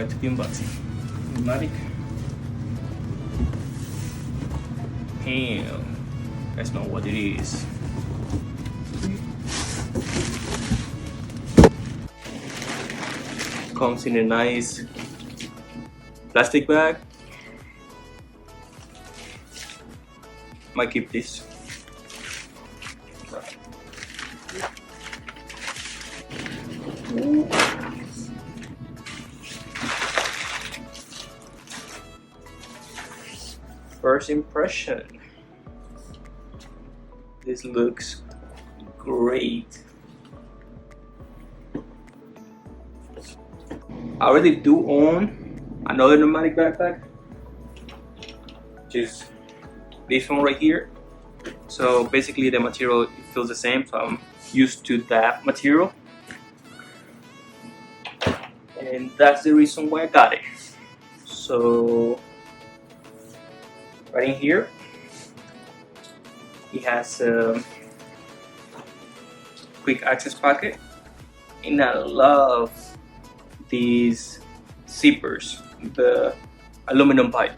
going to be unboxing. Nomatic. Damn. Let's know what it is. Comes in a nice plastic bag. Might keep this. First impression. This looks great. I already do own another Nomatic backpack, which is this one right here. So basically the material feels the same, so I'm used to that material. And that's the reason why I got it. So right in here, it has a quick access pocket, and I love these zippers, the aluminum pipe.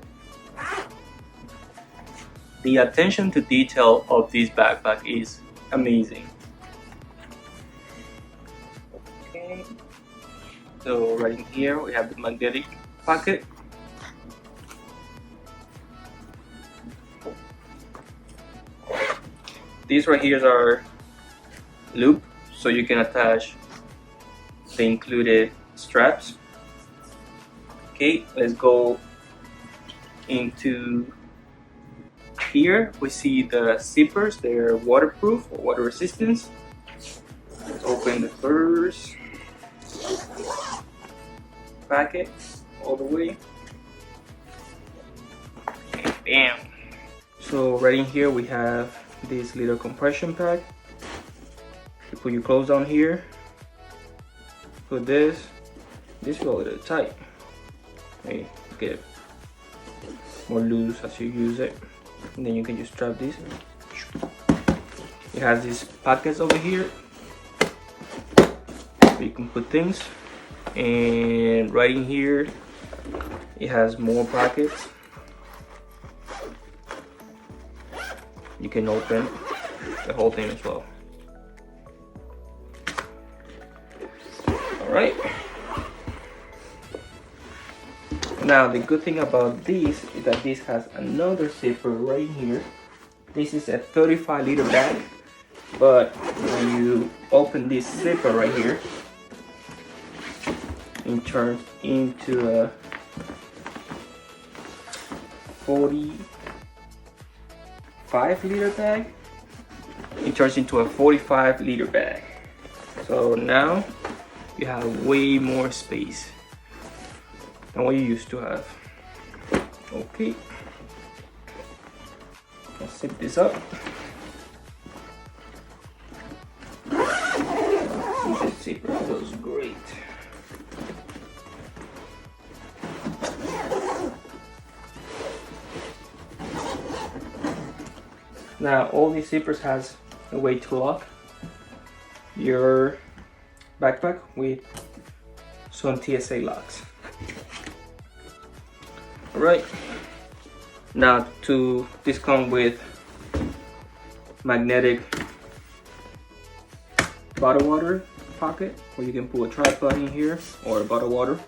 The attention to detail of this backpack is amazing. Okay, so right in here we have the magnetic pocket. These right here are loop, so you can attach the included straps. Okay, let's go into here. We see the zippers, they're waterproof or water resistance. Let's open the first packet all the way. And bam! So right in here we have this little compression pack. You put your clothes down here. Put this is a little tight. Okay, get it more loose as you use it, and then you can just strap this. It has these pockets over here where you can put things, and right in here it has more pockets. You can open the whole thing as well. Alright. Now the good thing about this is that this has another zipper right here. This is a 35-liter bag, but when you open this zipper right here, it turns into a 45-liter bag. It turns into a 45-liter bag. So now you have way more space than what you used to have. Okay, let's zip this up. This zipper feels great. Now all these zippers has a way to lock your backpack with some TSA locks. Alright, now this comes with magnetic bottled water pocket where you can put a tripod in here or a bottled water.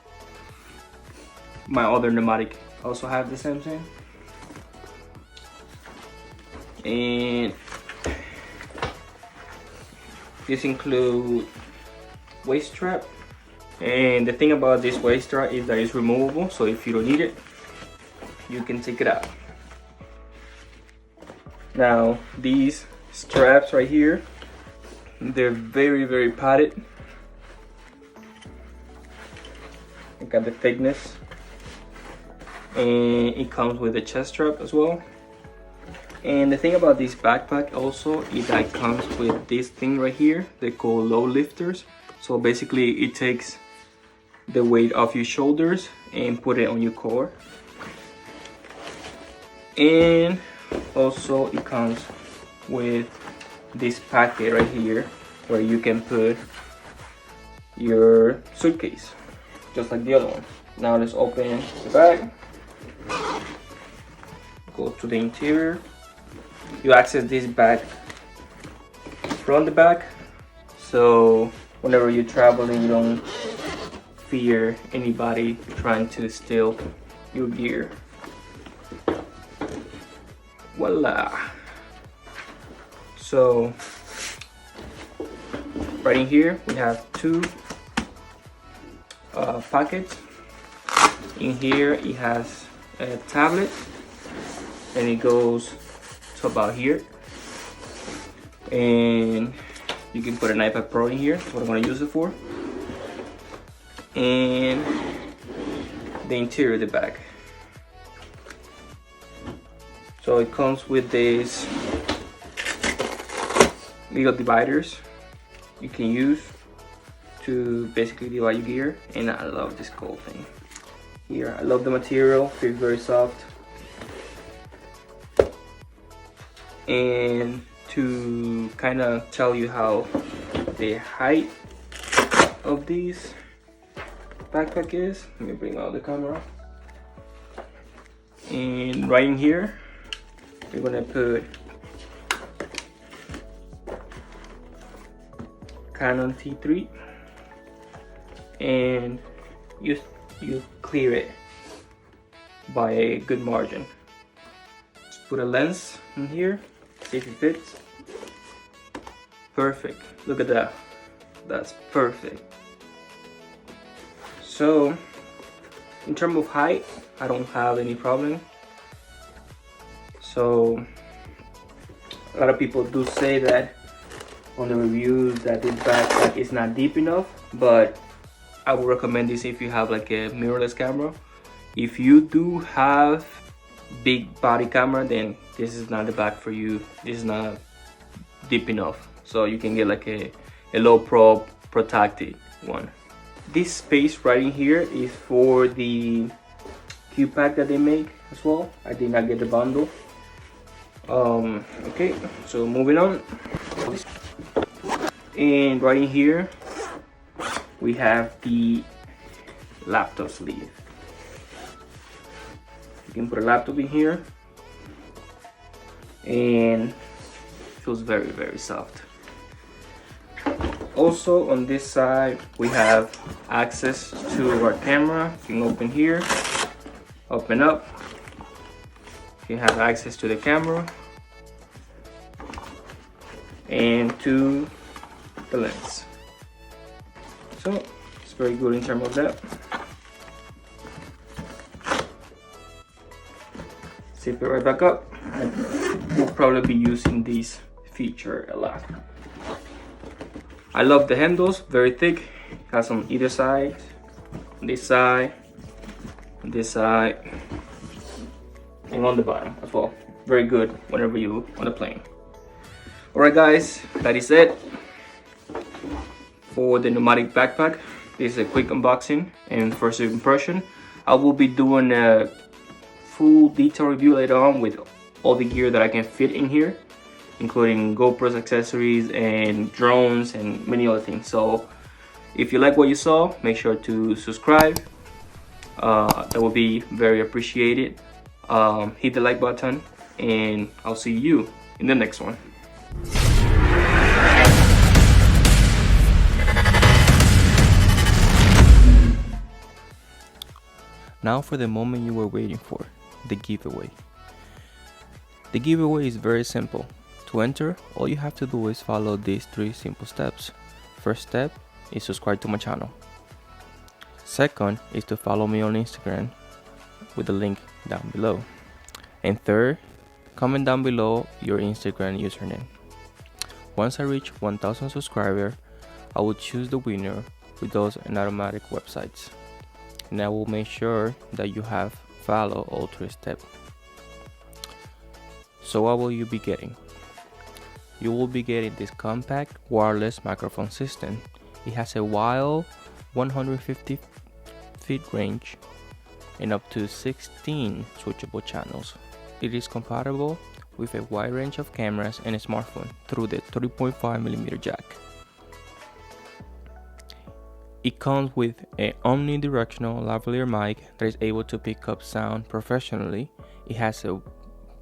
My other Nomatic also have the same thing. And this includes waist strap, and the thing about this waist strap is that it's removable, so if you don't need it, you can take it out. Now these straps right here, they're very padded. Look at the thickness, and it comes with a chest strap as well. And the thing about this backpack also is that it comes with this thing right here they call load lifters. So basically it takes the weight off your shoulders and put it on your core. And also it comes with this packet right here where you can put your suitcase just like the other one. Now let's open the bag. Go to the interior. You access this bag from the back, so whenever you're traveling, you don't fear anybody trying to steal your gear. Voila! So right in here we have two pockets. In here it has a tablet, and it goes to about here, and you can put an iPad Pro in here. That's what I'm going to use it for. And the interior of the bag. So it comes with these little dividers you can use to basically divide your gear. And I love this gold thing here. I love the material, feels very soft. And to kind of tell you how the height of these backpack is, let me bring out the camera. And right in here we're gonna put Canon T3, and you clear it by a good margin. Just put a lens in here, see if it fits. Perfect. Look at that. That's perfect. So in terms of height, I don't have any problem. So a lot of people do say that on the reviews that this backpack is not deep enough, but I would recommend this if you have like a mirrorless camera. If you do have big body camera, then this is not the bag for you. This is not deep enough, so you can get like a low pro protected one. This space right in here is for the Q pack that they make as well. I did not get the bundle. Okay, so moving on. And right in here we have the laptop sleeve. You can put a laptop in here, and it feels very, very soft. Also on this side we have access to our camera. You can open here, open up. You have access to the camera and to the lens. So it's very good in terms of that. Zip it right back up. We'll probably be using this feature a lot. I love the handles, very thick. Has on either side, this side, this side, and on the bottom as well. Very good whenever you on a plane. Alright guys, that is it for the Nomatic backpack. This is a quick unboxing and first impression. I will be doing a full detail review later on with all the gear that I can fit in here, including GoPros, accessories, and drones, and many other things. So if you like what you saw, make sure to subscribe. That would be very appreciated. Hit the like button, and I'll see you in the next one. Now for the moment you were waiting for, the giveaway. The giveaway is very simple. To enter, all you have to do is follow these 3 simple steps. First step is subscribe to my channel. Second is to follow me on Instagram with the link down below. And third, comment down below your Instagram username. Once I reach 1000 subscribers, I will choose the winner with those Nomatic websites. And I will make sure that you have followed all 3 steps. So what will you be getting? You will be getting this compact wireless microphone system. It has a wide 150 feet range and up to 16 switchable channels. It is compatible with a wide range of cameras and a smartphone through the 3.5mm jack. It comes with an omnidirectional lavalier mic that is able to pick up sound professionally. It has a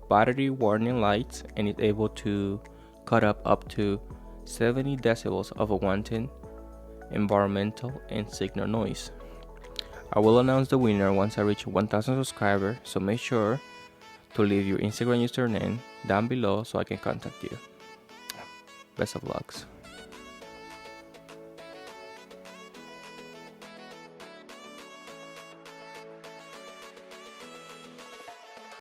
battery warning lights and is able to cut up to 70 decibels of unwanted environmental and signal noise. I will announce the winner once I reach 1000 subscribers, so make sure to leave your Instagram username down below so I can contact you. Best of lucks.